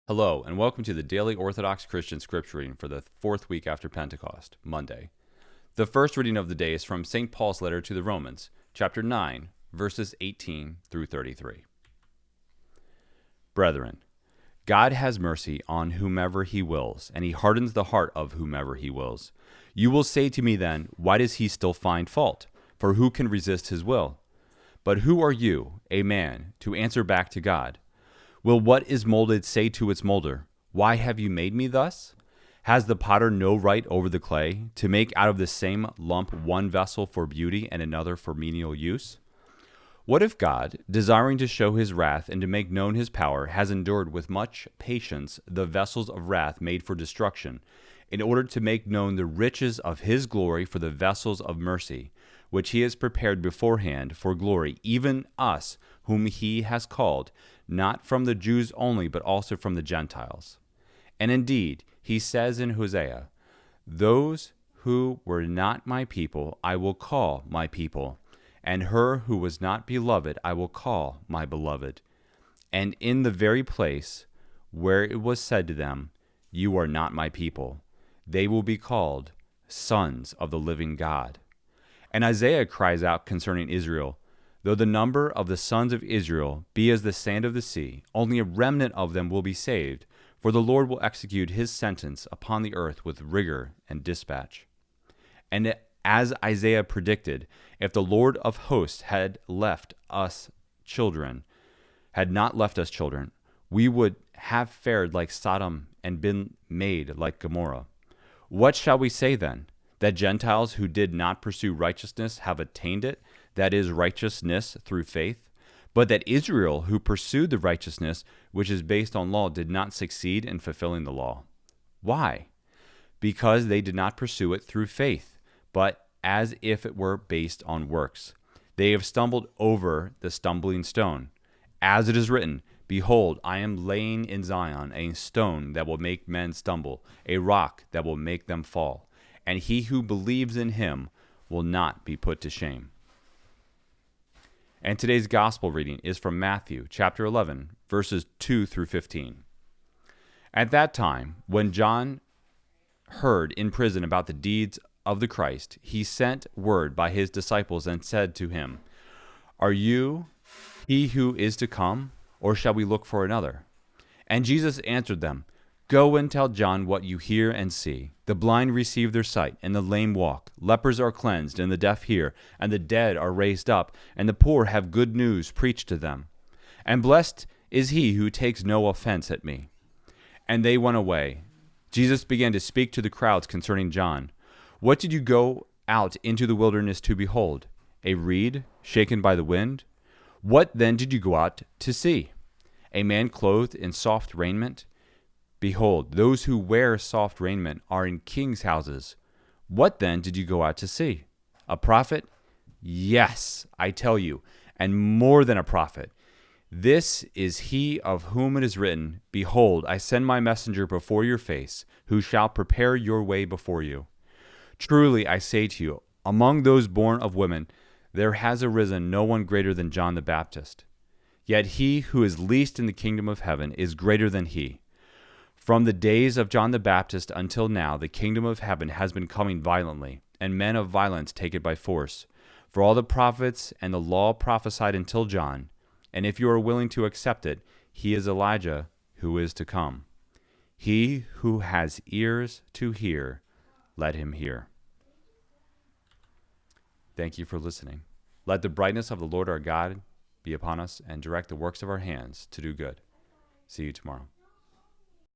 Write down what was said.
Hello, and welcome to the Daily Orthodox Christian Scripture reading for the fourth week after Pentecost, Monday. The first reading of the day is from St. Paul's letter to the Romans, chapter 9, verses 18 through 33. Brethren, God has mercy on whomever he wills, and he hardens the heart of whomever he wills. You will say to me then, why does he still find fault? For who can resist his will? But who are you, a man, to answer back to God? Will what is molded say to its molder, why have you made me thus? Has the potter no right over the clay, to make out of the same lump one vessel for beauty and another for menial use? What if God, desiring to show his wrath and to make known his power, has endured with much patience the vessels of wrath made for destruction, in order to make known the riches of his glory for the vessels of mercy, which he has prepared beforehand for glory, even us, whom he has called, not from the Jews only, but also from the Gentiles. And indeed, he says in Hosea, those who were not my people I will call my people, and her who was not beloved I will call my beloved. And in the very place where it was said to them, you are not my people, they will be called sons of the living God. And Isaiah cries out concerning Israel, though the number of the sons of Israel be as the sand of the sea, only a remnant of them will be saved, for the Lord will execute his sentence upon the earth with rigor and dispatch. And as Isaiah predicted, if the Lord of hosts had not left us children, we would have fared like Sodom and been made like Gomorrah. What shall we say then? That Gentiles who did not pursue righteousness have attained it, that is, righteousness through faith, but that Israel, who pursued the righteousness which is based on law, did not succeed in fulfilling the law. Why? Because they did not pursue it through faith, but as if it were based on works. They have stumbled over the stumbling stone. As it is written, behold, I am laying in Zion a stone that will make men stumble, a rock that will make them fall. And he who believes in him will not be put to shame. And today's gospel reading is from Matthew chapter 11, verses 2 through 15. At that time, when John heard in prison about the deeds of the Christ, he sent word by his disciples and said to him, are you he who is to come, or shall we look for another? And Jesus answered them, go and tell John what you hear and see. The blind receive their sight, and the lame walk. Lepers are cleansed, and the deaf hear, and the dead are raised up, and the poor have good news preached to them. And blessed is he who takes no offense at me. And they went away. Jesus began to speak to the crowds concerning John. What did you go out into the wilderness to behold? A reed shaken by the wind? What then did you go out to see? A man clothed in soft raiment? Behold, those who wear soft raiment are in kings' houses. What then did you go out to see? A prophet? Yes, I tell you, and more than a prophet. This is he of whom it is written, behold, I send my messenger before your face, who shall prepare your way before you. Truly I say to you, among those born of women, there has arisen no one greater than John the Baptist. Yet he who is least in the kingdom of heaven is greater than he. From the days of John the Baptist until now, the kingdom of heaven has been coming violently, and men of violence take it by force. For all the prophets and the law prophesied until John, and if you are willing to accept it, he is Elijah who is to come. He who has ears to hear, let him hear. Thank you for listening. Let the brightness of the Lord our God be upon us and direct the works of our hands to do good. See you tomorrow.